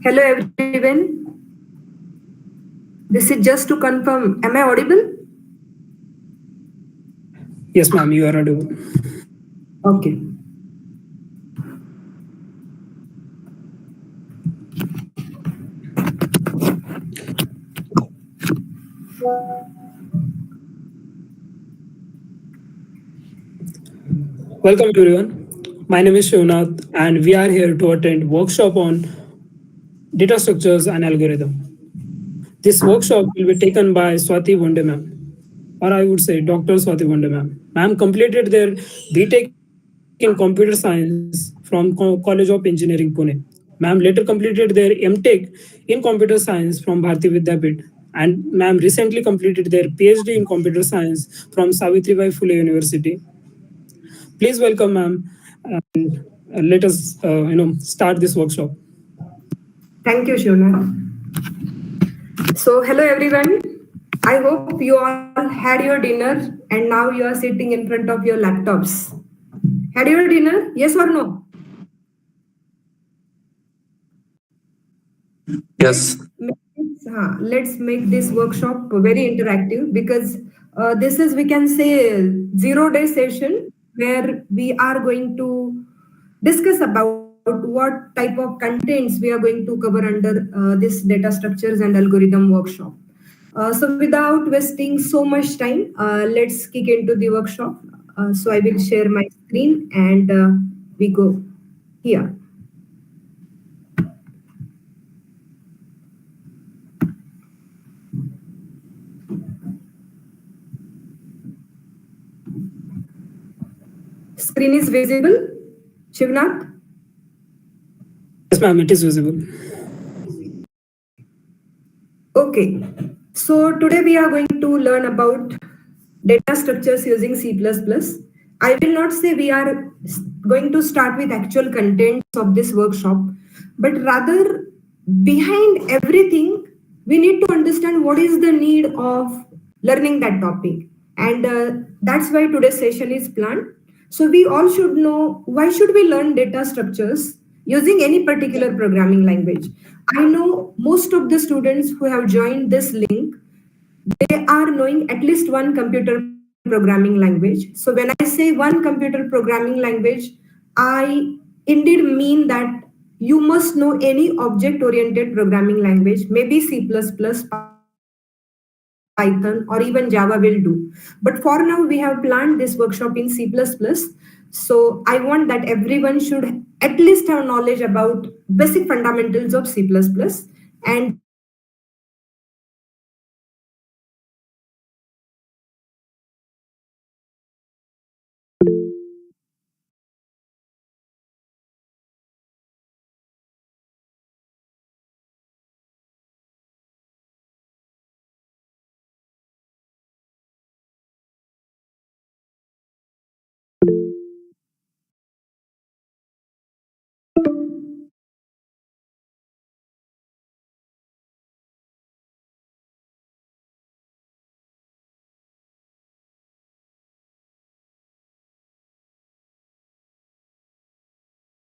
Hello everyone. This is just to confirm. Am I audible? Yes, ma'am, you are audible. Okay. Welcome everyone. My name is Shivnath and we are here to attend workshop on data structures and algorithm. This workshop will be taken by Swati Wonde ma'am, or I would say Dr. Swati Wonde ma'am. Ma'am completed their BTech in computer science from College of Engineering Pune. Ma'am later completed their MTech in computer science from Bharati Vidyapit, and ma'am recently completed their PhD in computer science from Savitribai Phule University. Please welcome ma'am and let us start this workshop. Thank you, Shivnath. So, hello everyone. I hope you all had your dinner and now you are sitting in front of your laptops. Had your dinner? Yes or no? Yes. Let's make this workshop very interactive because this is, we can say, 0 day session where we are going to discuss about what type of contents we are going to cover under this data structures and algorithm workshop. So without wasting so much time, let's kick into the workshop. So I will share my screen and we go here. Screen is visible, Shivnath? Yes ma'am, it is visible. Okay, so today we are going to learn about data structures using C++. I will not say we are going to start with actual contents of this workshop, but rather behind everything, we need to understand what is the need of learning that topic. And that's why today's session is planned. So we all should know why should we learn data structures using any particular programming language. I know most of the students who have joined this link, they are knowing at least one computer programming language. So when I say one computer programming language, I indeed mean that you must know any object oriented programming language, maybe C++, Python, or even Java will do. But for now, we have planned this workshop in C++. So I want that everyone should at least have knowledge about basic fundamentals of C++. And then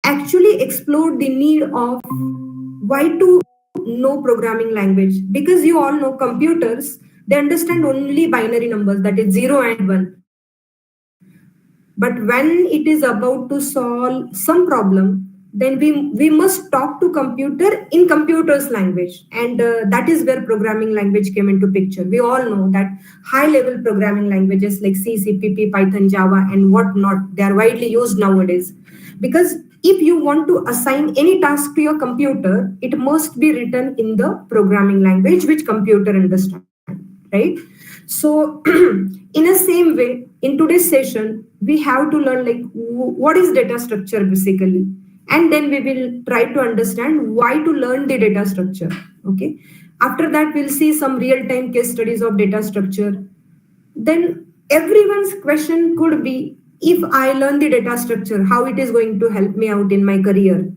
actually explored the need of why to know programming language, because you all know computers, they understand only binary numbers, that is 0 and 1. But when it is about to solve some problem, then we must talk to computer in computer's language, and that is where programming language came into picture. We all know that high level programming languages like C, C++, Python, Java, and whatnot, they are widely used nowadays. Because if you want to assign any task to your computer, it must be written in the programming language which computer understand, right? So in a same way, in today's session, we have to learn like what is data structure basically, and then we will try to understand why to learn the data structure. Okay, after that we'll see some real time case studies of data structure. Then everyone's question could be, if I learn the data structure, how it is going to help me out in my career?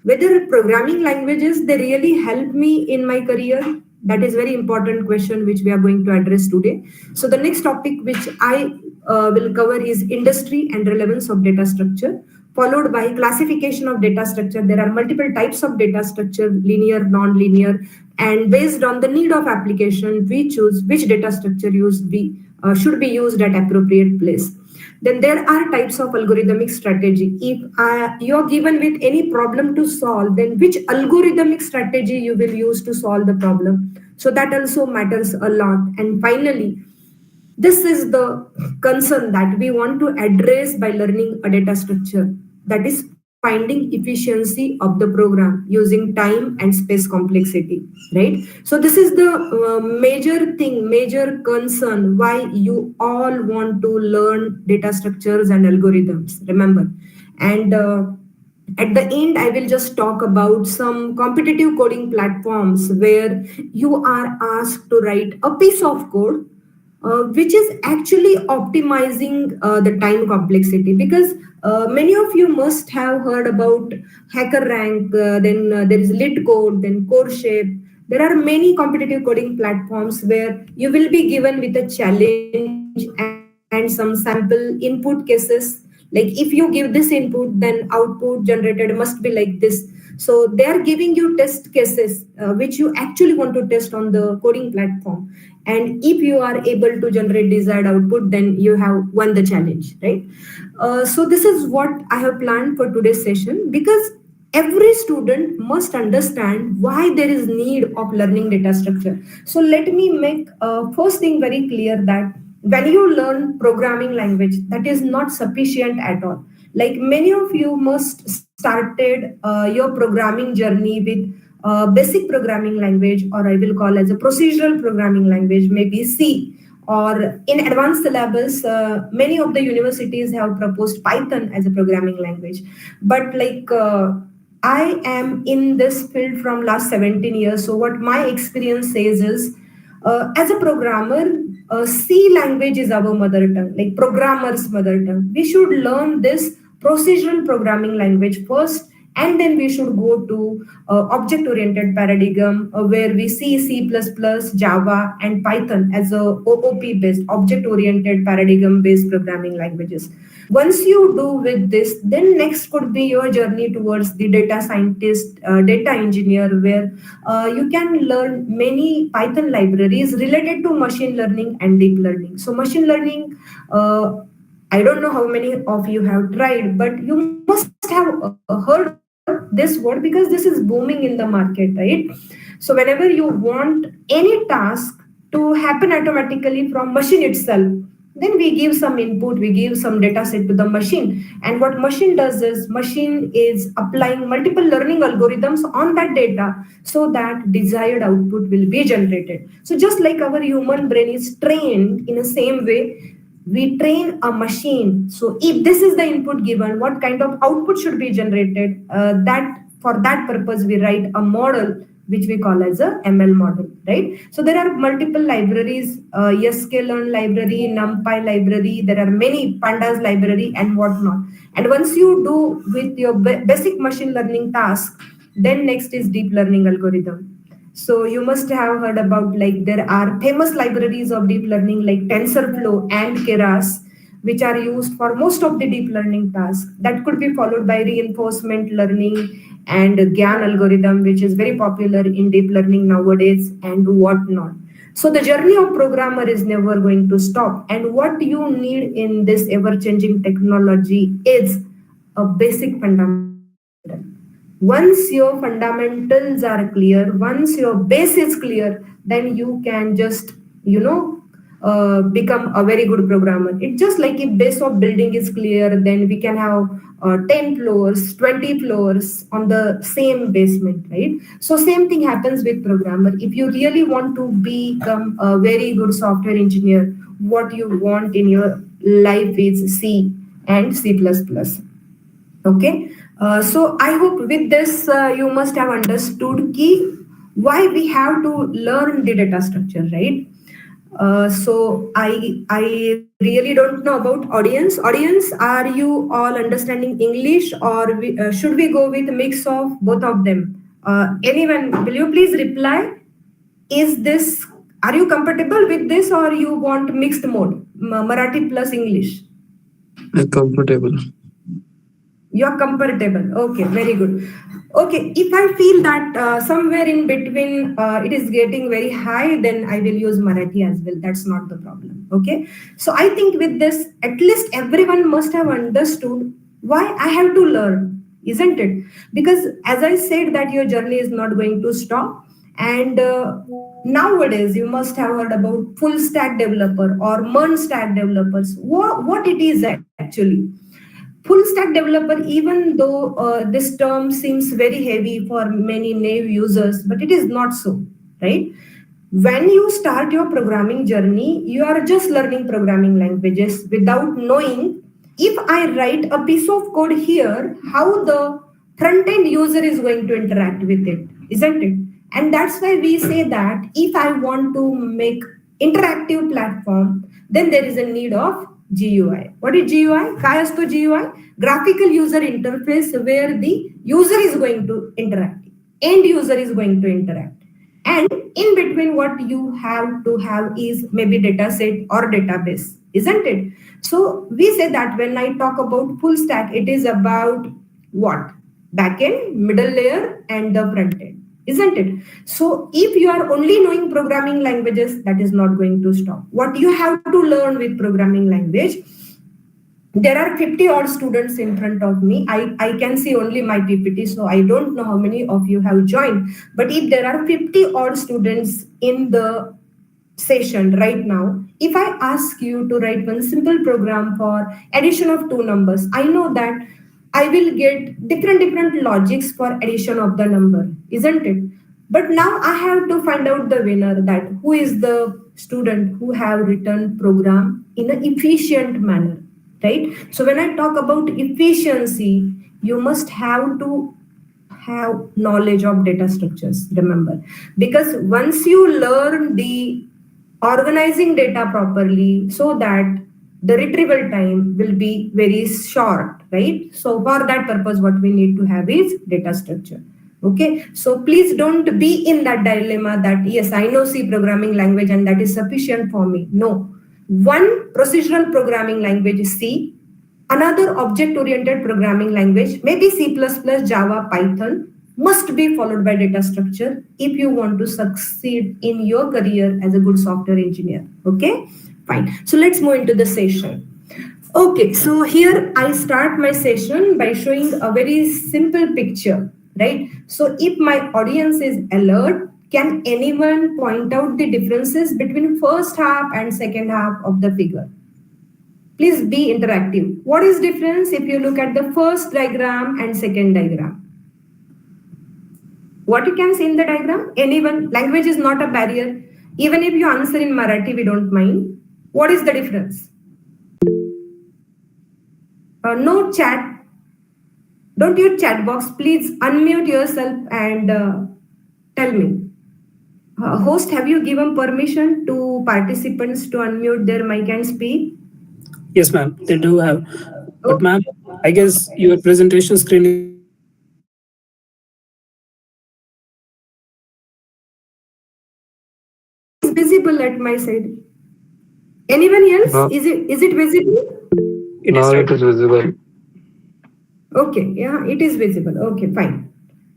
Whether programming languages, they really help me in my career? That is very important question which we are going to address today. So the next topic which I will cover is industry and relevance of data structure, followed by classification of data structure. There are multiple types of data structure, linear, non-linear, and based on the need of application, we choose which data structure should be used at appropriate place. Then there are types of algorithmic strategy. If you're given with any problem to solve, then which algorithmic strategy you will use to solve the problem. So that also matters a lot. And finally, this is the concern that we want to address by learning a data structure, that is finding efficiency of the program using time and space complexity, right? So this is the major thing, major concern why you all want to learn data structures and algorithms, remember. And at the end, I will just talk about some competitive coding platforms where you are asked to write a piece of code which is actually optimizing the time complexity. Because many of you must have heard about hacker rank, then there is lit code, then core shape. There are many competitive coding platforms where you will be given with a challenge and some sample input cases, like if you give this input, then output generated must be like this. So they are giving you test cases which you actually want to test on the coding platform. And if you are able to generate desired output, then you have won the challenge, right? So this is what I have planned for today's session, because every student must understand why there is need of learning data structure. So let me make first thing very clear, that when you learn programming language, that is not sufficient at all. Like many of you must started your programming journey with basic programming language, or I will call as a procedural programming language, maybe C. Or in advanced syllabus, many of the universities have proposed Python as a programming language. But I am in this field from last 17 years. So what my experience says is, as a programmer, C language is our mother tongue, like programmer's mother tongue. We should learn this procedural programming language first, and then we should go to object oriented paradigm, where we see C++, Java, and Python as a OOP based, object oriented paradigm based programming languages. Once you do with this, then next could be your journey towards the data scientist, data engineer, where you can learn many Python libraries related to machine learning and deep learning. So machine learning, I don't know how many of you have tried, but you must have heard this word because this is booming in the market, right? So whenever you want any task to happen automatically from machine itself, then we give some input, we give some data set to the machine, and what machine does is machine is applying multiple learning algorithms on that data so that desired output will be generated. So just like our human brain is trained in the same way, we train a machine. So if this is the input given, what kind of output should be generated, that for that purpose we write a model which we call as a ML model, right? So there are multiple libraries, sklearn library, NumPy library, there are many pandas library and whatnot. And once you do with your basic machine learning task, then next is deep learning algorithm. So you must have heard about, like, there are famous libraries of deep learning like TensorFlow and Keras, which are used for most of the deep learning tasks. That could be followed by reinforcement learning and GAN algorithm, which is very popular in deep learning nowadays and whatnot. So the journey of programmer is never going to stop. And what you need in this ever-changing technology is a basic fundamental. Once your fundamentals are clear, once your base is clear, then you can just, become a very good programmer. It's just like if base of building is clear, then we can have 10 floors, 20 floors on the same basement, right? So same thing happens with programmer. If you really want to become a very good software engineer, what you want in your life is C and C++. Okay. So I hope with this you must have understood key why we have to learn the data structure, right? So I really don't know about audience. Audience, are you all understanding English, or should we go with a mix of both of them? Anyone, will you please reply? Is this, are you comfortable with this, or you want mixed mode, Marathi plus English? Comfortable. You're comfortable. Okay, very good. Okay, if I feel that somewhere in between it is getting very high, then I will use Marathi as well. That's not the problem. Okay, so I think with this, at least everyone must have understood why I have to learn, isn't it? Because as I said, that your journey is not going to stop. And nowadays, you must have heard about full stack developer or MERN stack developers. What it is actually? Full stack developer, even though this term seems very heavy for many naive users, but it is not so, right? When you start your programming journey, you are just learning programming languages without knowing, if I write a piece of code here, how the front end user is going to interact with it, isn't it? And that's why we say that if I want to make interactive platform, then there is a need of GUI. What is GUI? काय असतो GUI? Graphical user interface, where the user is going to interact, end user is going to interact. And in between, what you have to have is maybe data set or database, isn't it? So we say that when I talk about full stack, it is about what? Backend, middle layer, and the front end, isn't it? So if you are only knowing programming languages, that is not going to stop. What you have to learn with programming language, there are 50 odd students in front of me. I can see only my PPT, so I don't know how many of you have joined. But if there are 50 odd students in the session right now, if I ask you to write one simple program for addition of two numbers, I know that I will get different logics for addition of the number, isn't it? But now I have to find out the winner, that who is the student who have written program in an efficient manner, right? So when I talk about efficiency, you must have to have knowledge of data structures, remember, because once you learn the organizing data properly, so that the retrieval time will be very short, right? So for that purpose, what we need to have is data structure. Okay, so please don't be in that dilemma that yes, I know C programming language and that is sufficient for me. No, one procedural programming language is C, Another object-oriented programming language, maybe C++, Java, Python, must be followed by data structure if you want to succeed in your career as a good software engineer. Okay, fine. So let's move into the session. Okay, so here I start my session by showing a very simple picture, right? So if my audience is alert, can anyone point out the differences between first half and second half of the figure? Please be interactive. What is difference if you look at the first diagram and second diagram? What you can see in the diagram? Anyone? Language is not a barrier. Even if you answer in Marathi, we don't mind. What is the difference? No chat. Don't use chat box. Please unmute yourself and tell me. Host, have you given permission to participants to unmute their mic and speak? Yes, ma'am, they do have. But ma'am, I guess your presentation screen is Visible at my side. Anyone else? No. Is it visible? Now it is visible. Okay, yeah, it is visible. Okay, fine.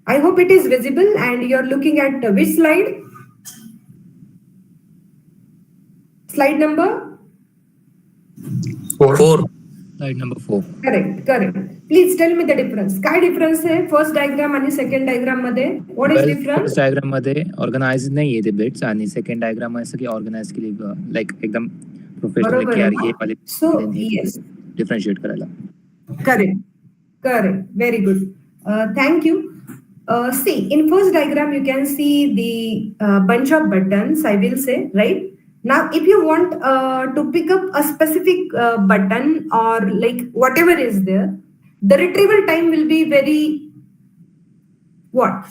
I hope it is visible and you're looking at which slide? Slide number? 4. Slide number 4. Correct. Please tell me the difference. काय difference आहे first diagram आणि second diagram मध्ये? What is difference? First diagram मध्ये organise नाहीये ते bits आणि second diagram मध्ये सगळी ऑर्गनाइज केली लाईक एकदम प्रोफेशनल की यार हे वाले So yes, डिफरेंशिएट करायला. correct. Very good. Thank you. See, in first diagram, you can see the bunch of buttons, I will say, right? Now, if you want to pick up a specific button or like whatever is there, the retrieval time will be very, what?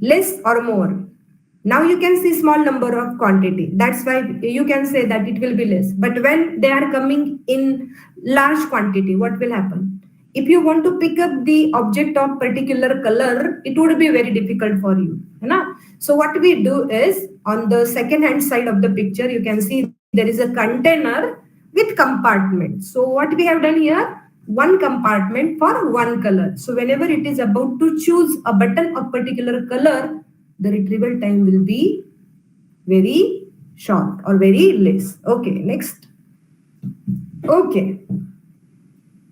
Less or more? Now you can see small number of quantity. That's why you can say that it will be less. But when they are coming in large quantity, what will happen? If you want to pick up the object of particular color, it would be very difficult for you. So what we do is, on the second hand side of the picture, you can see there is a container with compartment. So what we have done here, one compartment for one color. So whenever it is about to choose a button of particular color, the retrieval time will be very short or very less. Okay, next. Okay.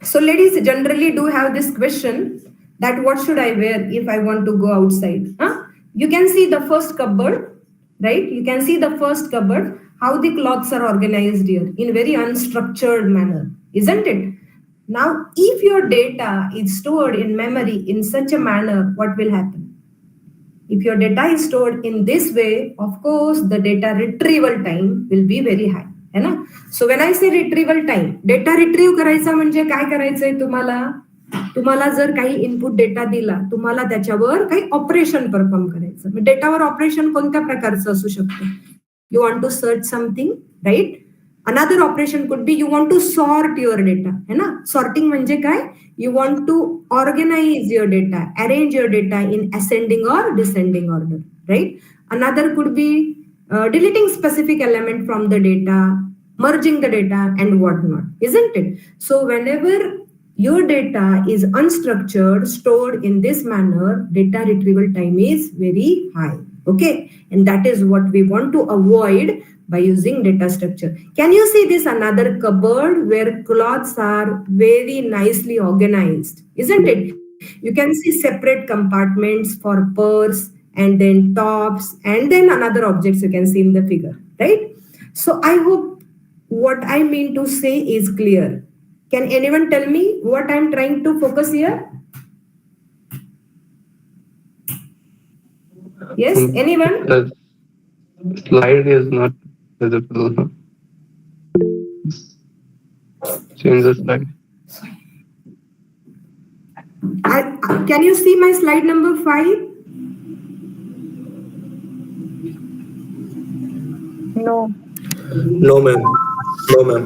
So ladies generally do have this question that what should I wear if I want to go outside? You can see the first cupboard, right? You can see the first cupboard, how the clothes are organized here in very unstructured manner, isn't it? Now, if your data is stored in memory in such a manner, what will happen? If your data is stored in this way, of course, the data retrieval time will be very high. है ना? So when I say retrieval time, data retrieve करायचा म्हणजे काय करायचंय तुम्हाला जर काही input data दिला, तुम्हाला त्याच्यावर काही ऑपरेशन परफॉर्म करायचं. डेटावर ऑपरेशन कोणत्या प्रकारचं असू शकतं? You want to search something, right? Another operation could be you want to sort your data. है ना? Sorting म्हणजे काय? You want to organize your data, arrange your data in ascending or descending order, right? Another could be deleting specific element from the data, merging the data and whatnot, isn't it? So whenever your data is unstructured, stored in this manner, data retrieval time is very high. Okay, and that is what we want to avoid by using data structure. Can you see this another cupboard where clothes are very nicely organized, isn't it? You can see separate compartments for purse and then tops and then another objects you can see in the figure, right? So I hope what I mean to say is clear. Can anyone tell me what I'm trying to focus here? Yes, anyone? The slide is not visible. Change the slide. Can you see my slide number 5? No. No, ma'am. No, ma'am.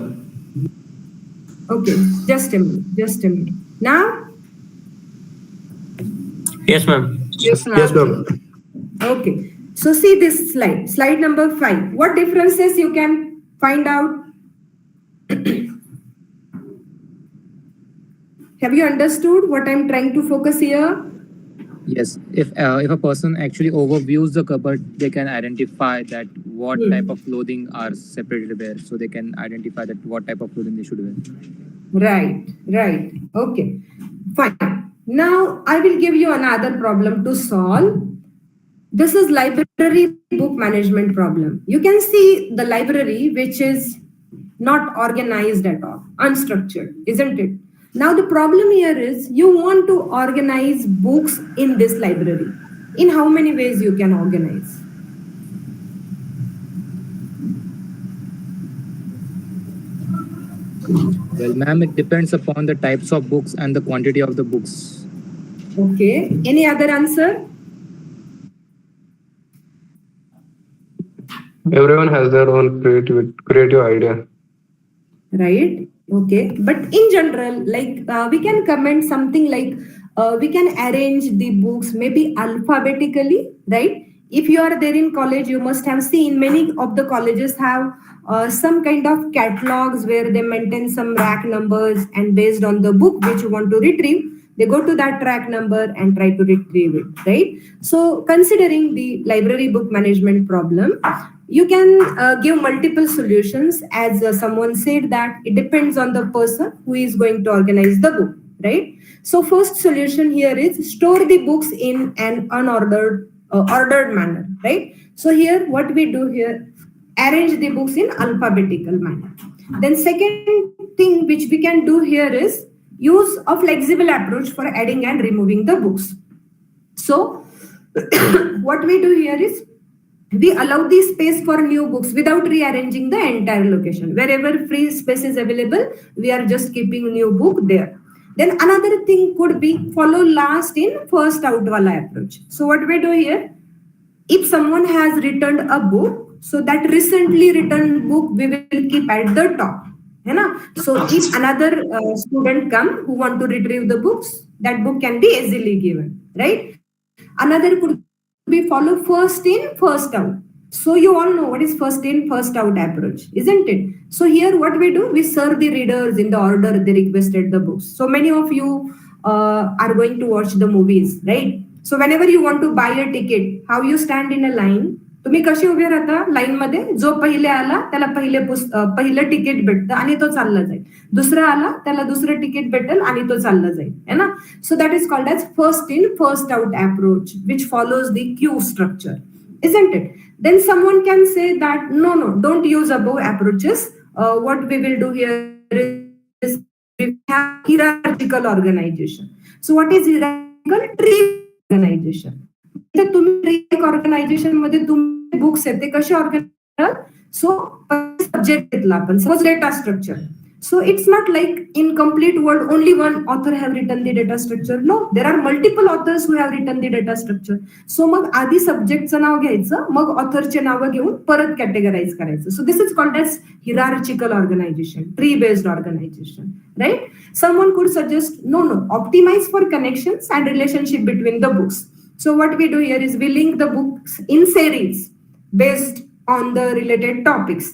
Okay, just a minute. Now? Yes, ma'am. Yes, ma'am. Yes, ma'am. Okay, so see this slide number 5. What differences you can find out? Have you understood what I'm trying to focus here? Yes, if a person actually overviews the cupboard, they can identify that what type of clothing are separated where, so they can identify that what type of clothing they should wear. Right, right. Okay, fine. Now I will give you another problem to solve. This is library book management problem. You can see the library which is not organized at all, unstructured, isn't it? Now the problem here is you want to organize books in this library. In how many ways you can organize? Well, ma'am, it depends upon the types of books and the quantity of the books. Okay. Any other answer? Everyone has their own creative idea. Right. Okay. But in general, like we can comment something like we can arrange the books maybe alphabetically, right? If you are there in college, you must have seen many of the colleges have some kind of catalogs where they maintain some rack numbers, and based on the book which you want to retrieve, they go to that rack number and try to retrieve it, right? So considering the library book management problem, you can give multiple solutions. As someone said that it depends on the person who is going to organize the book, right? So first solution here is store the books in an unordered ordered manner, right? So here what we do here, arrange the books in alphabetical manner. Then second thing which we can do here is use a flexible approach for adding and removing the books. So what we do here is we allow the space for new books without rearranging the entire location. Wherever free space is available, we are just keeping new book there. Then another thing could be follow last in first out wala approach. So what we do here, if someone has returned a book, so that recently returned book we will keep at the top. So if another student come who want to retrieve the books, that book can be easily given, right? Another could be follow first in first out. So you all know what is first in first out approach, isn't it? So here what we do, we serve the readers in the order they requested the books. So many of you are going to watch the movies, right? So whenever you want to buy a ticket, how you stand in a line, तुम्ही कशी उभे राहता line मध्ये, जो पहिले आला त्याला पहिलं तिकीट भेटतं आणि तो चालला जाईल, दुसरा आला त्याला दुसरं तिकीट भेटेल आणि तो चालला जाईल, है ना? So that is called as first in first out approach which follows the queue structure, isn't it? Then someone can say that no, don't use above approaches. What we will do here is we have hierarchical organization. So what is hierarchical? Tree organization. तर तुम्ही tree organisation मध्ये तुम्ही books आहेत ते कसे organise, so subject घेतला आपण, suppose data structure. So it's not like in complete world only one author have written the data structure. No, there are multiple authors who have written the data structure. So मग आधी सब्जेक्टचं नाव घ्यायचं, मग ऑथरचे नावं घेऊन परत कॅटेगराइज करायचं. So this is called as hierarchical organization, tree based organization, right? Someone could suggest no, optimize for connections and relationship between the books. So what we do here is we link the books in series based on the related topics.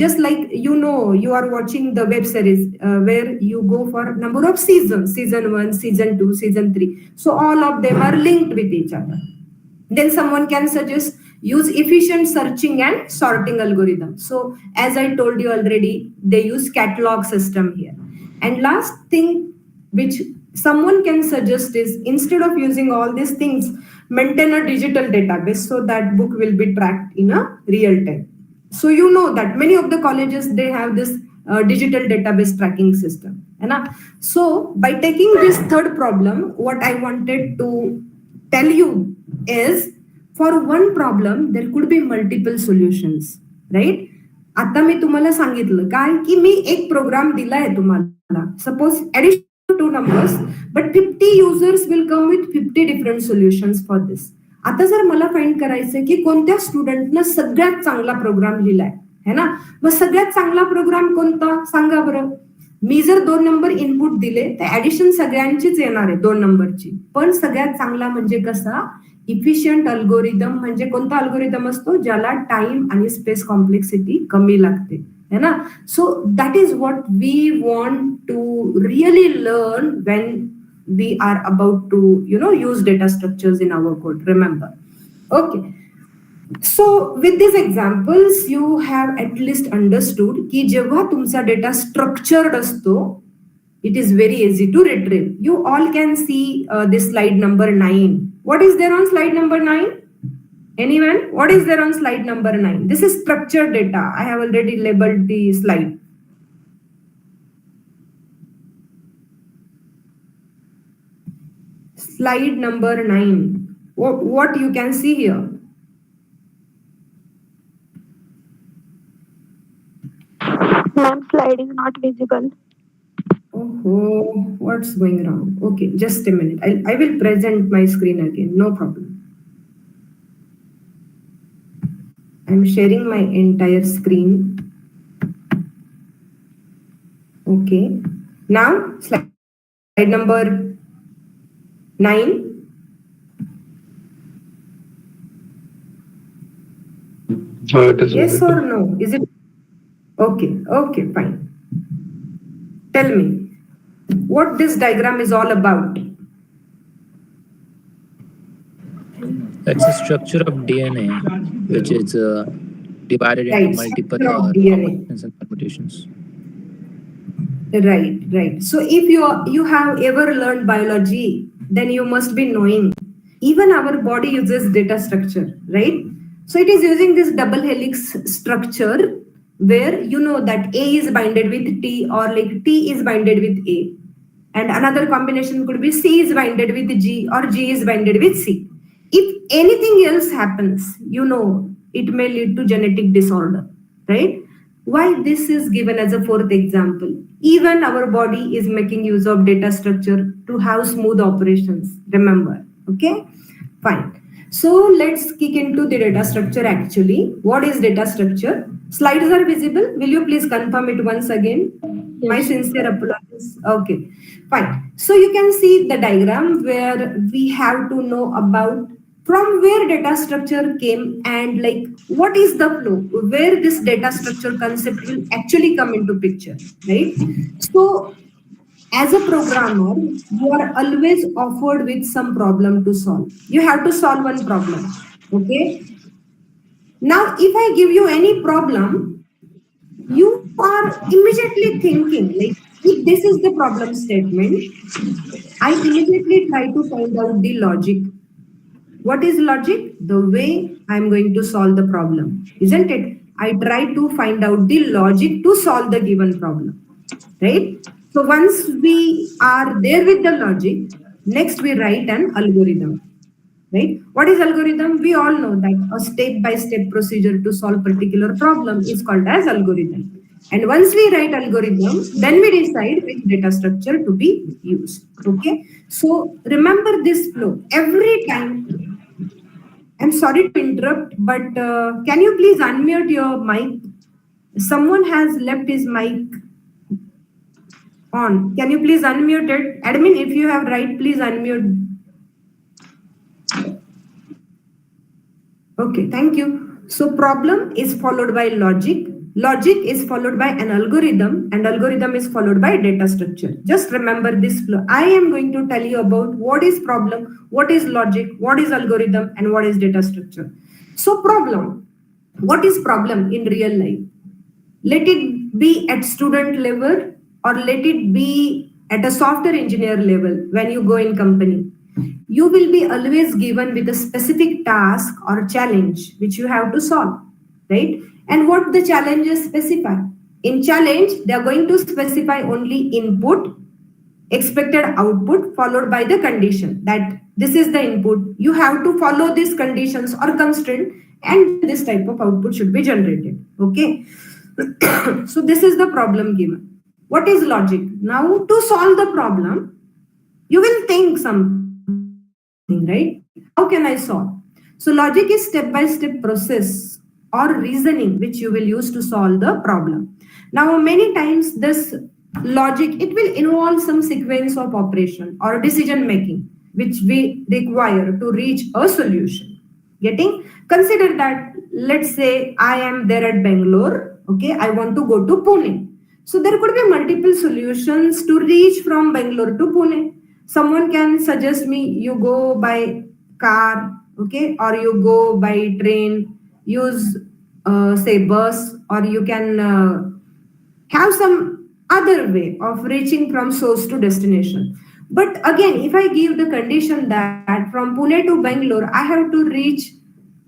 Just like you are watching the web series where you go for number of seasons, season 1, season 2, season 3. So all of them are linked with each other. Then someone can suggest use efficient searching and sorting algorithm. So as I told you already, they use catalog system here. And last thing which someone can suggest is instead of using all these things, maintain a digital database so that book will be tracked in a real time. So you know that many of the colleges, they have this digital database tracking system. So by taking this third problem, what I wanted to tell you is for one problem, there could be multiple solutions, right? आता मी तुम्हाला सांगितलं काय की मी एक programme दिलाय तुम्हाला, suppose addition to numbers, but 50 users will come with 50 different solutions for this. आता जर मला फाइंड करायचं की कोणत्या स्टुडंटनं सगळ्यात चांगला प्रोग्राम लिहिलाय, है ना, मग सगळ्यात चांगला प्रोग्राम कोणता सांगा बरं. मी जर 2 नंबर इनपुट दिले तर ऍडिशन सगळ्यांचीच येणार आहे 2 नंबरची, पण सगळ्यात चांगला म्हणजे कसा, इफिशियंट अल्गोरिदम. म्हणजे कोणता अल्गोरिदम असतो ज्याला टाइम आणि स्पेस कॉम्प्लेक्सिटी कमी लागते, So that is what we want to really learn when we are about to use data structures in our code. Remember. Okay. So with these examples you have at least understood की जेव्हा तुमचा data structured असतो, it is very easy to retrieve. You all can see this slide number 9. What is there on slide number 9? Anyone? What is there on slide number 9? This is structured data. I have already labeled the slide. Slide number 9. What you can see here? Ma'am, slide is not visible. Oh, what's going wrong? Okay, just a minute. I will present my screen again. No problem. I'm sharing my entire screen. Okay. Now, slide number 9. It is Yes visible. or no? Is it? Okay, okay, fine. Tell me what this diagram is all about. It's a structure of DNA, which is divided into Right, multiple structure of DNA. compositions and permutations. Right. So if you have ever learned biology, then you must be knowing even our body uses data structure, right? So it is using this double helix structure where you know that A is binded with T, or like T is binded with A. And another combination could be C is binded with G, or G is binded with C. If anything else happens, it may lead to genetic disorder, right? Why this is given as a fourth example? Even our body is making use of data structure to have smooth operations. Remember, okay? Fine. So let's kick into the data structure actually. What is data structure? Slides are visible. Will you please confirm it once again? Yes. My sincere apologies. Okay, fine. So you can see the diagram where we have to know about from where data structure came and like what is the flow, where this data structure concept will actually come into picture, right? So as a programmer, you are always offered with some problem to solve. You have to solve one problem. Okay. Now, if I give you any problem, you are immediately thinking, like, if this is the problem statement, I immediately try to find out the logic. What is logic? The way I'm going to solve the problem, isn't it? I try to find out the logic to solve the given problem, right? So once we are there with the logic, next we write an algorithm, right? What is algorithm? We all know that a step-by-step procedure to solve particular problem is called as algorithm. And once we write algorithm, then we decide which data structure to be used. Okay. So remember this flow every time. I'm sorry to interrupt, but can you please unmute your mic? Someone has left his mic on. Can you please unmute it? Admin, if you have right, please unmute. Okay, thank you. So problem is followed by logic. Logic is followed by an algorithm, and algorithm is followed by data structure. Just remember this flow. I am going to tell you about what is problem, what is logic, what is algorithm, and what is data structure. So problem. What is problem in real life? Let it be at student level or let it be at a software engineer level when you go in company. You will be always given with a specific task or challenge which you have to solve, right? And what the challenges specify? In challenge, they are going to specify only input, expected output followed by the condition that this is the input. You have to follow these conditions or constraint and this type of output should be generated, okay? So this is the problem given. What is logic? Now to solve the problem, you will think something, right? How can I solve? So logic is step-by-step process or reasoning which you will use to solve the problem. Now many times this logic, it will involve some sequence of operation or decision making which we require to reach a solution. Getting? Consider that, let's say I am there at Bangalore Okay, I want to go to Pune. So there could be multiple solutions to reach from Bangalore to Pune. Someone can suggest me you go by car, okay, or you go by train, use say bus, or you can have some other way of reaching from source to destination. But again, if I give the condition that from Pune to Bangalore, I have to reach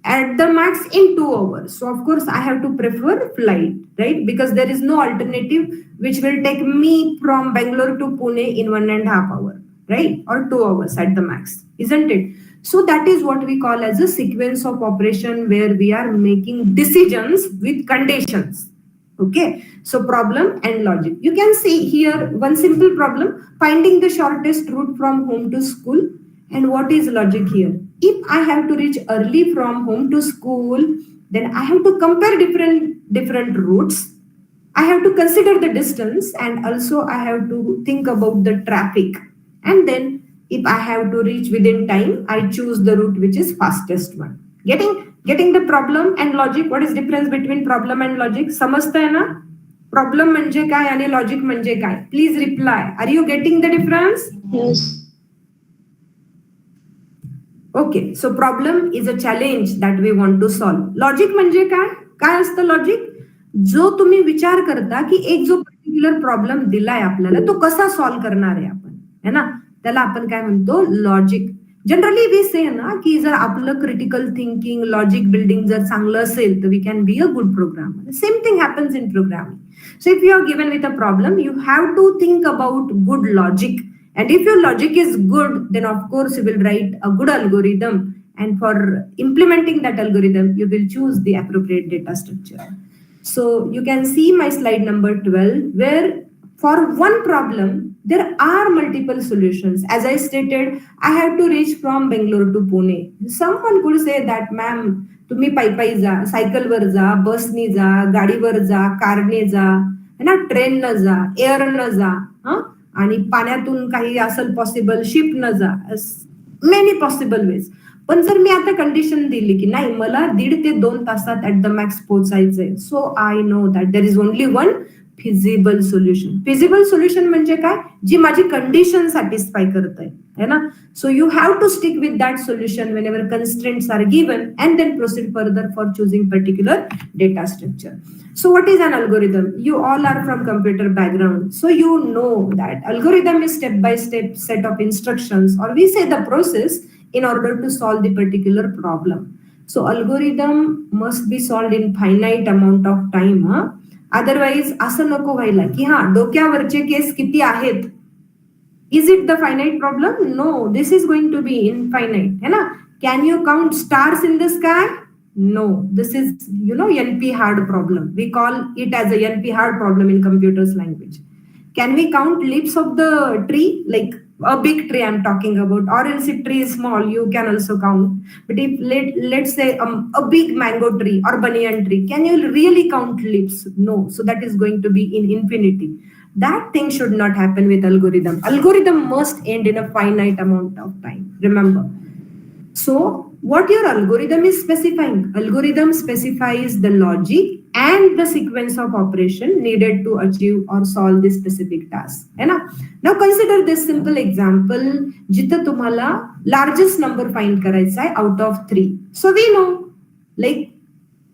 at the max in 2 hours. So of course, I have to prefer flight, right? Because there is no alternative which will take me from Bangalore to Pune in 1.5 hours, right? Or 2 hours at the max, isn't it? So that is what we call as a sequence of operation where we are making decisions with conditions. Okay, so problem and logic. You can see here one simple problem, finding the shortest route from home to school. And what is logic here? If I have to reach early from home to school, then I have to compare different routes. I have to consider the distance, and also I have to think about the traffic. And then if I have to reach within time, I choose the route which is fastest one. Getting the problem and logic. What is difference between problem and logic? समजतंय ना? Problem म्हणजे काय आणि logic म्हणजे काय? Please reply. Are you getting the difference? Yes. Okay, so problem is a challenge that we want to solve. Logic म्हणजे काय? काय असतं लॉजिक? जो तुम्ही विचार करता की एक जो पर्टिक्युलर प्रॉब्लेम दिलाय आपल्याला तो कसा सॉल्व्ह करणार आहे आपण, है ना? त्याला आपण काय म्हणतो? लॉजिक. जनरली वी से ना की जर आपलं क्रिटिकल थिंकिंग लॉजिक बिल्डिंग जर चांगलं असेल तर we can be a good programmer. Same thing happens in programming. So if you are given with a problem you have to think about good logic. And if your logic is good, then of course you will write a good algorithm. And for implementing that algorithm, you will choose the appropriate data structure. So you can see my slide number 12, where for one problem, there are multiple solutions. As I stated, I have to reach from Bangalore to Pune. Someone could say that, ma'am, तुम्ही पायी जा, सायकलवर जा, बसनी जा, गाडीवर जा, कारने जा, है ना, ट्रेननं जा, एअरनं जा, आणि पाण्यातून काही असेल पॉसिबल, शिप न जा, मेनी पॉसिबल वेज. पण जर मी आता कंडिशन दिली की नाही मला 1.5 ते 2 तासात ऍट द मॅक्स पोहोचायचंय, so I know that there is only one feasible solution. Feasible solution म्हणजे काय? जी माझी कंडिशन सॅटिस्फाय करत आहे ना. So you have to stick with that solution whenever constraints are given and then proceed further for choosing particular data structure. So what is an algorithm? You all are from computer background. So you know that algorithm is step-by-step set of instructions, or we say the process in order to solve the particular problem. So algorithm must be solved in finite amount of time. Otherwise असं नको व्हायला की हा डोक्यावरचे case किती आहेत. Is it the finite problem? No, this is going to be infinite. है ना? Can you count stars in the sky? No, this is, NP hard problem. We call it as a NP hard problem in computers language. Can we count leaves of the tree? Like a big tree I'm talking about, or else if tree is small, you can also count. But if let's say a big mango tree or banyan tree, can you really count leaves? No, so that is going to be in infinity. That thing should not happen with algorithm. Algorithm must end in a finite amount of time. Remember. So what your algorithm is specifying? Algorithm specifies the logic and the sequence of operation needed to achieve or solve this specific task. है ना? Now consider this simple example. जिथं तुम्हाला largest number find करायचा आहे out of 3. So we know like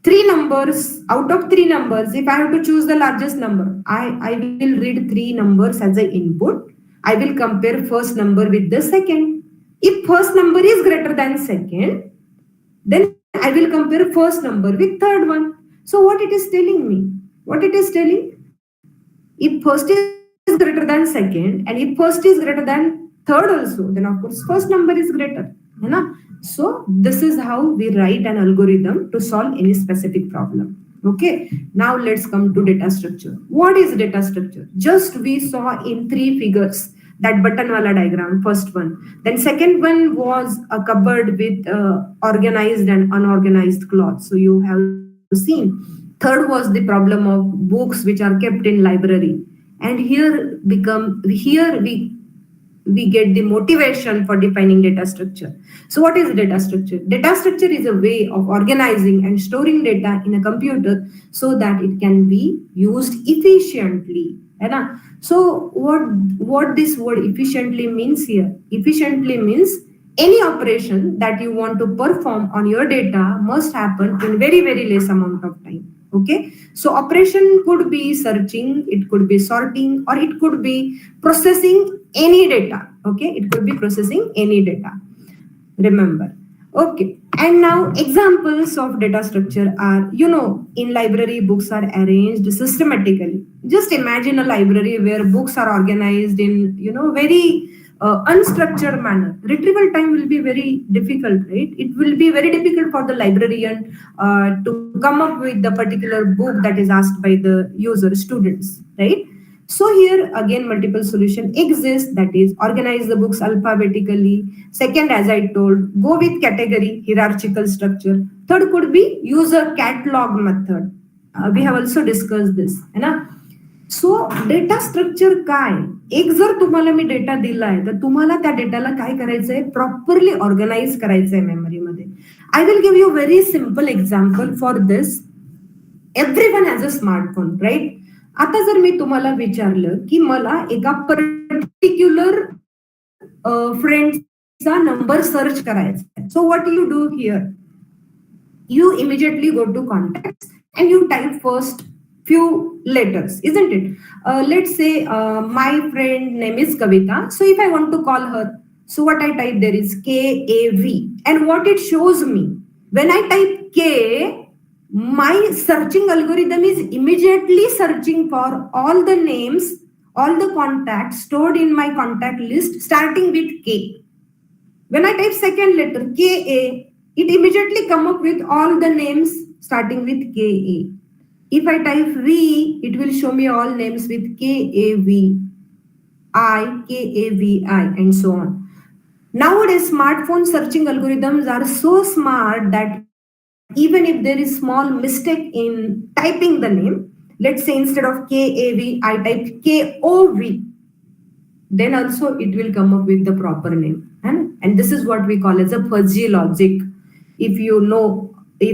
3 numbers out of 3 numbers. If I have to choose the largest number, I will read 3 numbers as an input. I will compare first number with the second. If first number is greater than second, then I will compare first number with third one. So what it is telling me? What it is telling? If first is greater than second, and if first is greater than third also, then of course first number is greater. है ना? So this is how we write an algorithm to solve any specific problem. Okay. Now let's come to data structure. What is data structure? Just we saw in 3 figures. That button wala diagram, first one. Then second one was a cupboard with organized and unorganized clothes. So you have seen. Third was the problem of books which are kept in library. And here we we get the motivation for defining data structure. So what is data structure? Data structure is a way of organizing and storing data in a computer so that it can be used efficiently. Right? So what this word efficiently means here? Efficiently means any operation that you want to perform on your data must happen in very less amount of time. Okay, so operation could be searching, it could be sorting, or it could be processing any data. Okay, it could be processing any data, remember. Okay, and now examples of data structure are, in library books are arranged systematically. Just imagine a library where books are organized in very unstructured manner. Retrieval time will be very difficult, right? It will be very difficult for the librarian to come up with the particular book that is asked by the user students, right? So here again multiple solution exists, that is organize the books alphabetically. Second, as I told, go with category hierarchical structure. Third could be use a catalog method. We have also discussed this, है ना? सो data structure काय, एक जर तुम्हाला मी data दिलाय तर तुम्हाला त्या डेटाला काय करायचंय, प्रॉपरली ऑर्गनाइज करायचंय मेमरीमध्ये. I will give you very simple example for this. Everyone has a smartphone, right? आता जर मी तुम्हाला विचारलं की मला एका पर्टिक्युलर फ्रेंडचा नंबर सर्च करायचा, so what you do here? You immediately go to contacts and you type first few letters, isn't it? Let's say my friend name is Kavita. So if I want to call her, so what I type there is KAV. And what it shows me, when I type K, my searching algorithm is immediately searching for all the names, all the contacts stored in my contact list starting with K. When I type second letter KA, it immediately come up with all the names starting with KA. If I type V, it will show me all names with KAV, I, KAVI, and so on. Nowadays, smartphone searching algorithms are so smart that even if there is small mistake in typing the name, let's say instead of KAV, I type KOV, then also it will come up with the proper name. And this is what we call as a fuzzy logic. If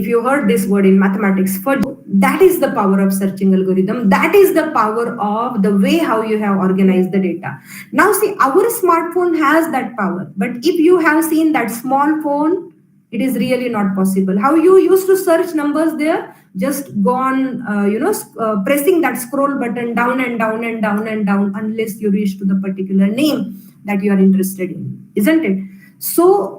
you heard this word in mathematics, fuzzy, that is the power of searching algorithm. That is the power of the way how you have organized the data. Now see, our smartphone has that power, but if you have seen that small phone, it is really not possible. How you used to search numbers there? Just go on, pressing that scroll button down and down and down and down unless you reach to the particular name that you are interested in, isn't it? So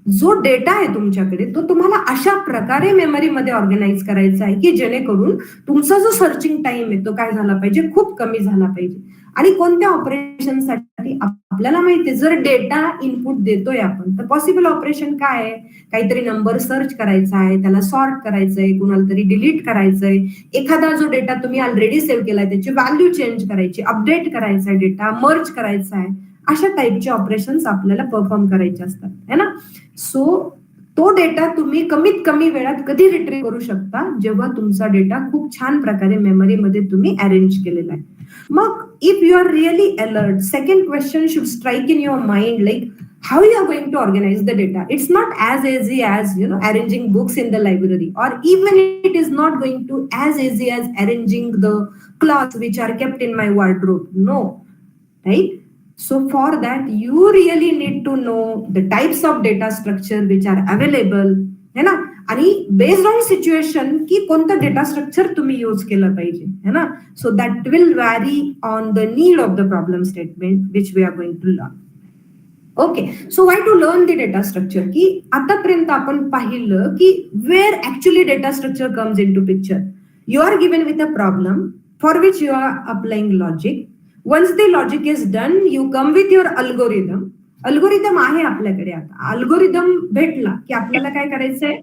जो data आहे तुमच्याकडे तो तुम्हाला अशा प्रकारे मेमरीमध्ये organise करायचा आहे की जेणेकरून तुमचा जो सर्चिंग टाइम आहे तो काय झाला पाहिजे, खूप कमी झाला पाहिजे. आणि कोणत्या ऑपरेशनसाठी आपल्याला माहितीये, जर डेटा इनपुट देतोय आपण तर पॉसिबल ऑपरेशन काय आहे, काहीतरी नंबर सर्च करायचा आहे, त्याला सॉर्ट करायचंय, कुणाला तरी डिलीट करायचंय, एखादा जो डेटा तुम्ही ऑलरेडी सेव्ह केलाय त्याची व्हॅल्यू चेंज करायची, अपडेट करायचा, डेटा मर्ज करायचा आहे, अशा टाईपचे ऑपरेशन्स आपल्याला परफॉर्म करायचे असतात, है ना? सो तो डेटा तुम्ही कमीत कमी वेळात कधी रिट्रीव्ह करू शकता, जेव्हा तुमचा डेटा खूप छान प्रकारे मेमरीमध्ये तुम्ही अरेंज केलेला आहे. मग if you are really alert, second question should strike in your mind, like how you are going to organize the data. It's not as easy as arranging books in the library, or even it is not going to as easy as arranging the clothes which are kept in my wardrobe. No, right? So for that you really need to know the types of data structure which are available, है ना? आणि based on situation की कोणतं data structure तुम्ही use केलं पाहिजे, है ना? So that will vary on the need of the problem statement which we are going to learn. Okay, so why to learn the data structure, की आतापर्यंत आपण पाहिलं की where actually data structure comes into picture. You are given with a problem for which you are applying logic. Once the logic is done, you come with your algorithm. Algorithm आहे आपल्याकडे. आता algorithm भेटला की आपल्याला काय करायचंय,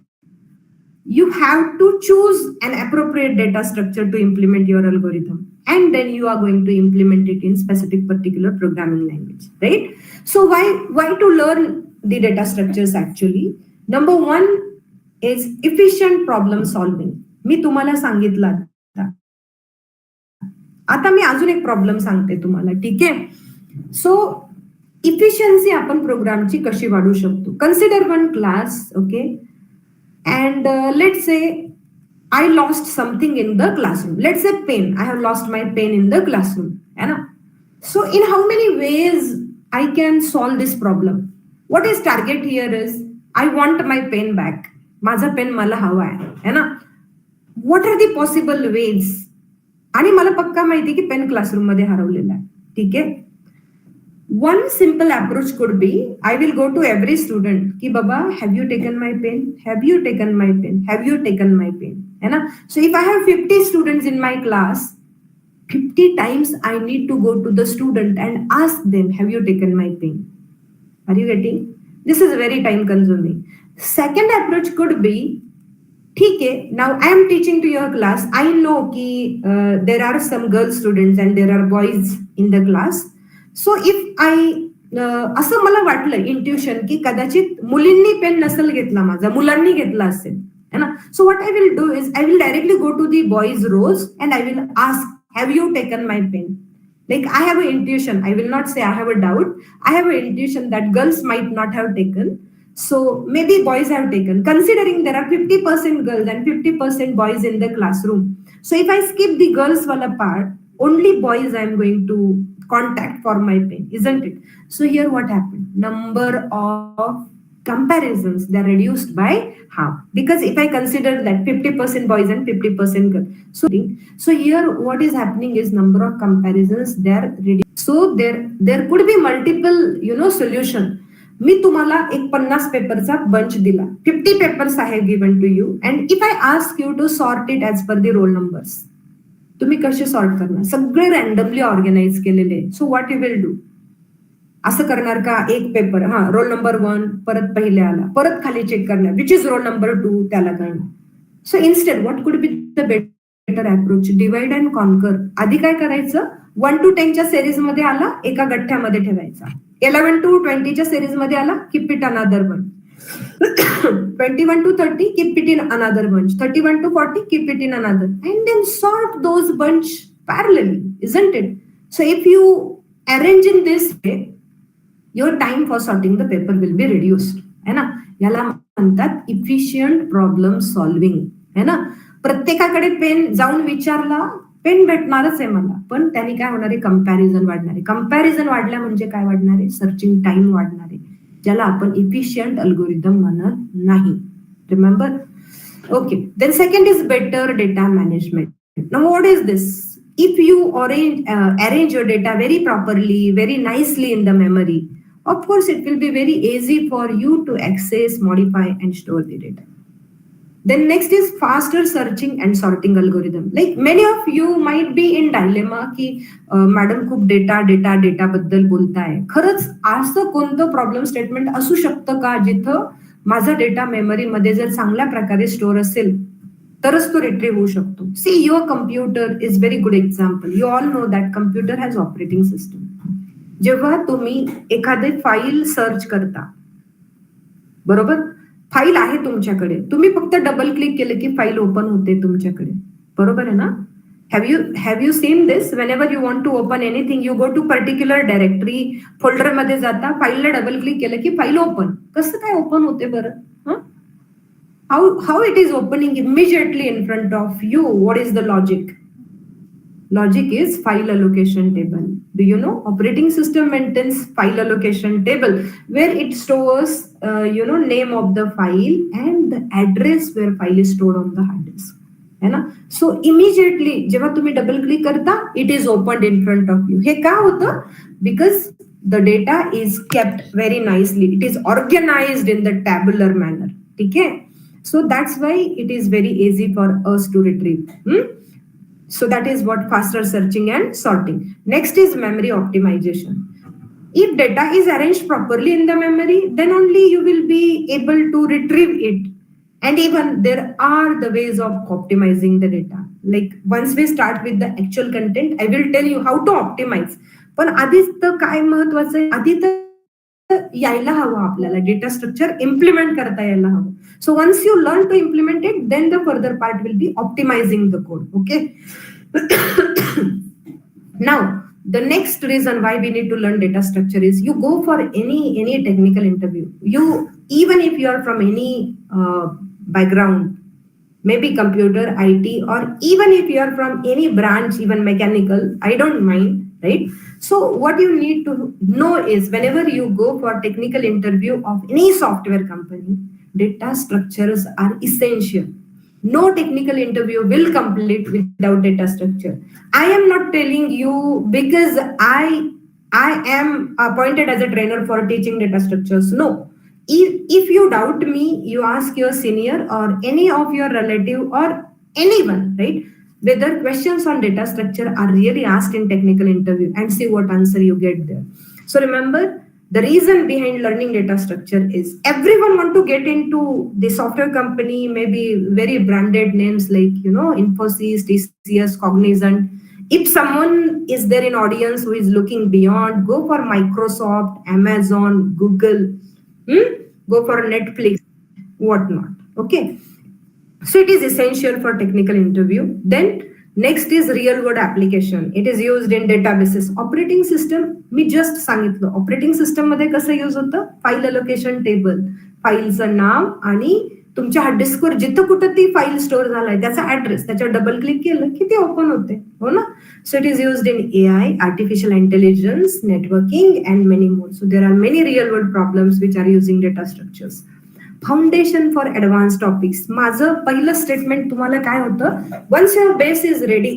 you have to choose an appropriate data structure to implement your algorithm, and then you are going to implement it in specific particular programming language, right? So why to learn the data structures actually? Number one is efficient problem solving. मी तुम्हाला सांगितलं, आता मी अजून एक problem सांगते तुम्हाला, ठीक आहे? सो efficiency आपण प्रोग्रामची कशी वाढवू शकतो. Consider one class, okay, and let's say I lost something in the classroom. Let's say pen. I have lost my pen in the classroom. है ना? So in how many ways I can solve this problem? What is target here is I want my pen back. माझा pen मला हवा आहे ना. What are the possible ways? आणि मला पक्का माहिती की पेन क्लासरूम मध्ये हरवलेला आहे. ठीक आहे. One simple approach could be, I will go to every student ki baba, have you taken my pen? Have you taken my pen? Have you taken my pen? है ना? So if I have 50 students in my class, 50 times I need to go to the student and ask them, have you taken my pen? Are you getting? This is very time consuming. Second approach could be, ठीक है, now I am teaching to your class. I know ki there are some girl students and there are boys in the class. So if I असं मला वाटलं intuition की कदाचित मुलींनी pen नसेल घेतला माझा, मुलांनी घेतला असेल है ना. So what I will do is I will directly go to the boys rows and I will ask, have you taken my pen? Like I have an intuition, I will not say I have a doubt, I have an intuition that girls might not have taken, so maybe boys have taken, considering there are 50% girls and 50% boys in the classroom. So if I skip the girls wala part, only boys I am going to contact for my pen, isn't it? So here what happened? Number of comparisons, they're reduced by half, because if I consider that 50% boys and 50% girls, so here what is happening is number of comparisons they're reduced. So there could be multiple solution. मी तुम्हाला एक 50 पेपरचा bunch दिला, 50 papers आहे given to you, and if I ask you to sort it as per the roll numbers, तुम्ही कसे sort करणार? सगळे रॅन्डमली ऑर्गनाइज केलेले. So what you will do? असं करणार का, एक पेपर हा रोल नंबर 1 परत पहिले आला, परत खाली चेक करणार विच इज रोल नंबर 2, त्याला करणार. So instead what could be the better approach? Divide and conquer. आधी काय करायचं, 1 to 10च्या सिरीज मध्ये आला, एका गठ्ठ्यामध्ये ठेवायचा. 11 to 20च्या सिरीज मध्ये आला, keep it another one. 21 to 30, keep it in another bunch. 31 to 40, keep it in another. And then sort those bunch parallelly, isn't it? So if you arrange in this way, your time for sorting the paper will be reduced. है ना? याला म्हणतात efficient problem solving. है ना? प्रत्येकाकडे pen जाऊन विचारला, pen भेटणारच आहे मला, पण त्याने काय होणार आहे, कंपॅरिझन वाढणार आहे. कंपॅरिझन वाढल्या म्हणजे काय वाढणार आहे, सर्चिंग टाइम वाढणार आहे, ज्याला आपण इफिशियंट अल्गोरिदम म्हणत नाही. Remember? Okay. Then second is better data management. Now what is this? If you arrange your data very properly, very nicely in the memory, of course it will be very easy for you to access, modify and store the data. Then next is faster searching and sorting algorithm. Like many of you might be in dilemma की madam खूप data बद्दल बोलताय. खरंच असं कोणतं problem statement असू शकतं का जिथं माझा डेटा मेमरीमध्ये जर चांगल्या प्रकारे स्टोअर असेल तरच तो रिट्रीव्ह होऊ शकतो. See your computer is very good example. You all know that computer has operating system. जेव्हा तुम्ही एखादे फाईल सर्च करता, बरोबर, फाईल आहे तुमच्याकडे, तुम्ही फक्त डबल क्लिक केलं की फाईल ओपन होते तुमच्याकडे, बरोबर आहे ना? Have you seen this? Whenever you want to open anything, you go to particular directory, folder मध्ये जाता, फाईलला डबल क्लिक केलं की फाईल ओपन. कसं काय ओपन होते बरं? How it is opening immediately in front of you? What is the logic? Logic is file allocation table. Do you know? Operating system maintains file allocation table where it stores, name of the file and the address where file is stored on the hard disk. है ना? So immediately जेव्हा तुम्ही double click करता, it is opened in front of you. हे का होतं? Because the data is kept very nicely. It is organized in the tabular manner. ठीक है? So that's why it is very easy for us to retrieve. So that is what faster searching and sorting. Next is memory optimization. If data is arranged properly in the memory, then only you will be able to retrieve it. And even there are the ways of optimizing the data. Like once we start with the actual content, I will tell you how to optimize. पण आधीच तर काय महत्वाचं आहे, आधी तर यायला हवं आपल्याला, डेटा स्ट्रक्चर इम्प्लिमेंट करता यायला हवं. So once you learn to implement it, then the further part will be optimising the code. Okay. Now the next reason why we need to learn data structure is you go for any technical interview. You, even if you are from any background, maybe computer, IT, or even if you are from any branch, even mechanical, I don't mind, right? So what you need to know is whenever you go for technical interview of any software company, data structures are essential. No technical interview will complete without data structure. I am not telling you because I am appointed as a trainer for teaching data structures. No. If you doubt me, you ask your senior or any of your relative or anyone, right? Whether questions on data structure are really asked in technical interview and see what answer you get there. So remember, the reason behind learning data structure is everyone want to get into the software company, maybe very branded names like, Infosys, TCS, Cognizant. If someone is there in audience who is looking beyond, go for Microsoft, Amazon, Google, go for Netflix, whatnot. Okay. So it is essential for technical interview. Then next is real world application. It is used in databases. Operating system, me just सांगितलं operating system मध्ये कसं use होतं, file allocation table, फाईलचं नाव आणि तुमच्या hard discover जिथं कुठं ती file store झालाय त्याचा ऍड्रेस, त्याच्यावर डबल क्लिक केलं की ते ओपन होते, हो ना. So it is used in AI, artificial intelligence, networking and many more. So there are many real world problems which are using data structures. Foundation for advance topics. माझं पहिलं statement तुम्हाला काय होतं, once your base is ready.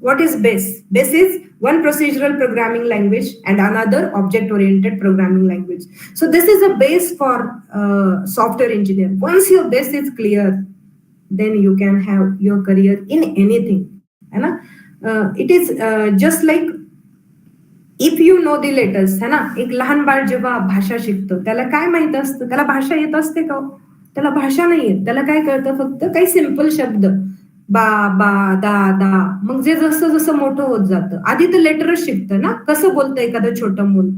What is base? Base is one procedural programming language and another object oriented programming language. So this is a base for software engineer. Once your base is clear, then you can have your career in anything, है ना. It is just like if you know the letters, है ना. एक लहान बाळ जेव्हा भाषा शिकतो त्याला काय माहित असतं, त्याला भाषा येत असते का? त्याला भाषा नाही येत, त्याला काय कळतं, फक्त काही सिंपल शब्द, बा बा दा दा. मग जे जसं जसं मोठं होत जातं, आधी तर लेटरच शिकतं ना, कसं बोलतं एखादं छोटं मूल.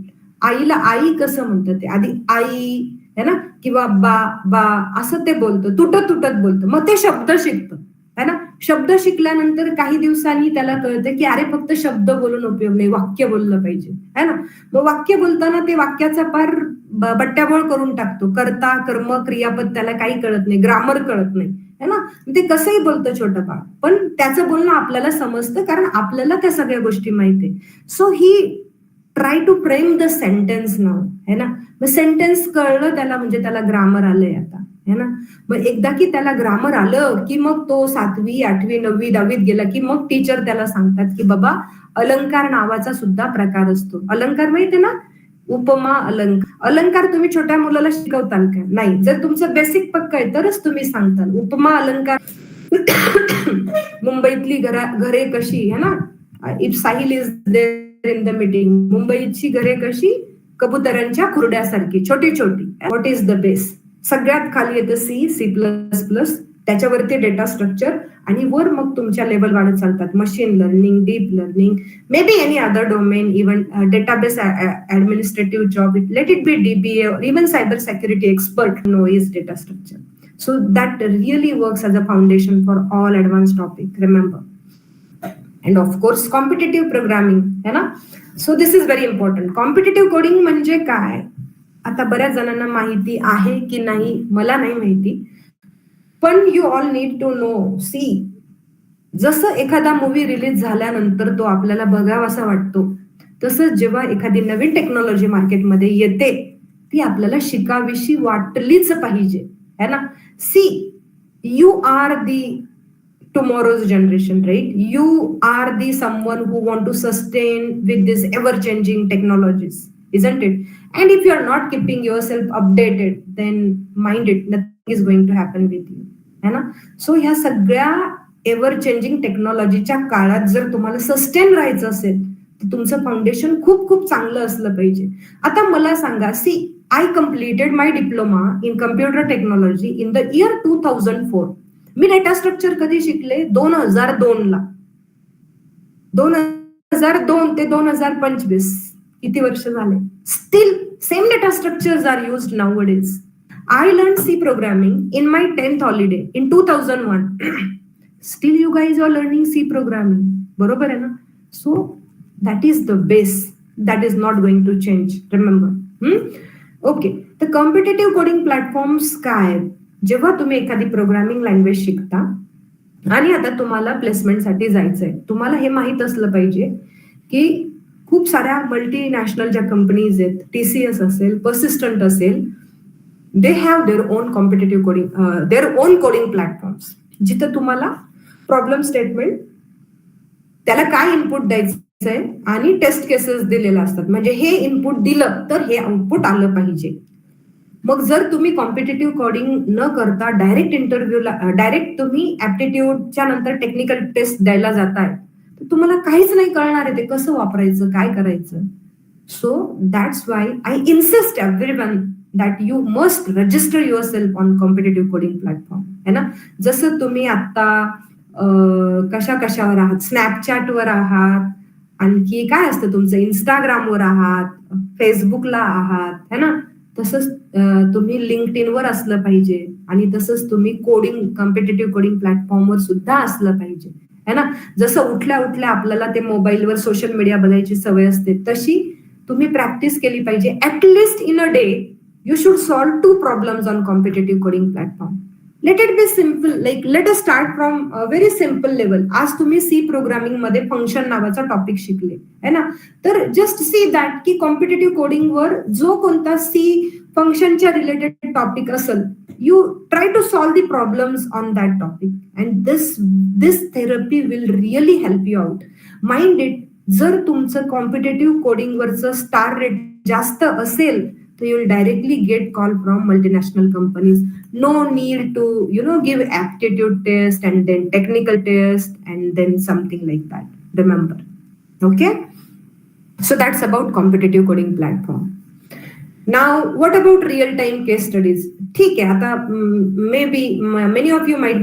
आईला आई कसं म्हणतं, ते आधी आई, है ना, किंवा बा बा असं ते बोलतं, तुटत तुटत बोलतं, मग ते शब्द शिकतं, है ना. शब्द शिकल्यानंतर काही दिवसांनी त्याला कळतं की अरे फक्त शब्द बोलून उपयोग नाही, वाक्य बोललं पाहिजे, है ना. मग वाक्य बोलताना ते वाक्याचा पार बट्ट्याबोळ करून टाकतो, कर्ता कर्म क्रियापद त्याला काही कळत नाही, ग्रामर कळत नाही, है ना. ते कसंही बोलतं छोटं बाळ, पण त्याचं बोलणं आपल्याला समजतं कारण आपल्याला त्या सगळ्या गोष्टी माहिती आहे. So he try to frame the sentence now, है ना. मग सेंटेन्स कळलं त्याला म्हणजे त्याला ग्रामर आलंय आता, है ना. मग एकदा की त्याला ग्रामर आलं की मग तो 7वी 8वी 9वी 10वीत गेला की मग टीचर त्याला सांगतात की बाबा अलंकार नावाचा सुद्धा प्रकार असतो. अलंकार माहितीये ना, उपमा अलंकार. अलंकार तुम्ही छोट्या मुलाला शिकवताल का? नाही. जर तुमचं बेसिक पक्क आहे तरच तुम्ही सांगताल. उपमा अलंकार मुंबईतली घरे कशी, है ना. If Sahil is there in the meeting, मुंबईची घरे कशी, कबुतरांच्या खुर्ड्यासारखी छोटी छोटी. What is the base? सगळ्यात खाली येतं C++, त्याच्यावरती डेटा स्ट्रक्चर आणि वर मग तुमच्या लेवल वाढत चालतात. Machine learning, deep learning, may be any other domain, even database administrative job, let it be DBA or even cyber security expert know is data structure. So that really works as a foundation for all advanced topic, remember. And of course competitive programming, है ना. So this is very important. Competitive coding म्हणजे काय, आता बऱ्याच जणांना माहिती आहे की नाही मला नाही माहिती, पण you all need to know. See, जसं एखादा मूवी रिलीज झाल्यानंतर तो आपल्याला बघावासा वाटतो, तसंच जेव्हा एखादी नवीन टेक्नॉलॉजी मार्केटमध्ये येते ती आपल्याला शिकावीशी वाटलीच पाहिजे, है ना. See, you are the tomorrow's generation, right? You are the someone who want to sustain with this ever changing technologies, isn't it? And if you are not keeping yourself updated, then mind it, nothing is going to happen with you, है ना. सो ह्या सगळ्या ever changing टेक्नॉलॉजीच्या काळात जर तुम्हाला sustain राहायचं असेल तर तुमचं फाउंडेशन खूप खूप चांगलं असलं पाहिजे. आता मला सांगा, see, I completed my diploma in computer technology in the year 2004. मी डेटा स्ट्रक्चर कधी शिकले? 2002 ला. 2002 ते 2025, किती वर्ष झाले? Still same data structures are used nowadays. I learned C programming in my 10th holiday in 2001. Still you guys are learning C programming, बरोबर आहे ना. So That is the base. That is not going to change. Remember. Okay. तर competitive coding platforms काय आहेत? जेव्हा तुम्ही एखादी programming language शिकता आणि आता तुम्हाला प्लेसमेंटसाठी जायचंय, तुम्हाला हे माहित असलं पाहिजे की खूप साऱ्या मल्टीनॅशनल ज्या कंपनीज आहेत, TCS असेल, पर्सिस्टंट असेल, they have their own competitive coding, their own coding platforms, जिथं तुम्हाला प्रॉब्लेम स्टेटमेंट, त्याला काय इनपुट द्यायचंय आणि टेस्ट केसेस दिलेल्या असतात. म्हणजे हे इनपुट दिलं तर हे आउटपुट आलं पाहिजे. मग जर तुम्ही कॉम्पिटेटिव्ह कोडिंग न करता डायरेक्ट इंटरव्ह्यूला, डायरेक्ट तुम्ही ऍप्टिट्यूडच्या नंतर टेक्निकल टेस्ट द्यायला जाताय, तर तुम्हाला काहीच नाही कळणार आहे ते कसं वापरायचं, काय करायचं. So that's why I insist everyone that you must register your self on competitive coding platform. है ना. जसं तुम्ही आता कशावर आहात, स्नॅपचॅटवर आहात, आणखी काय असतं तुमचं, इंस्टाग्रामवर आहात, फेसबुकला आहात, है ना. तसंच तुम्ही लिंक्डइनवर असलं पाहिजे आणि तसंच तुम्ही कोडिंग, कॉम्पिटेटिव्ह कोडिंग प्लॅटफॉर्मवर सुद्धा असलं पाहिजे. है ना. जसं उठल्या उठल्या आपल्याला ते मोबाईलवर सोशल मीडिया बघायची सवय असते, तशी तुम्ही प्रॅक्टिस केली पाहिजे. At least in a day you should solve 2 problems on competitive coding platform. Let it be simple, like let us start from very simple level. आज तुम्ही सी प्रोग्रामिंग मध्ये फंक्शन नावाचा टॉपिक शिकले, है ना. तर जस्ट सी दॅट की कॉम्पिटेटिव्ह कोडिंगवर जो कोणता सी फंक्शनच्या रिलेटेड टॉपिक असेल, you try to solve the problems on that topic, and this therapy will really help you out. Mind it, जर तुमचं कॉम्पिटेटिव्ह कोडिंग वरचं स्टार रेट जास्त असेल तर you will directly get call from multinational companies. No need to give aptitude test and then technical test and then something like that. Remember. Okay, so that's about competitive coding platform. Now what about real time case studies? ठीक आहे. आता may be many of you might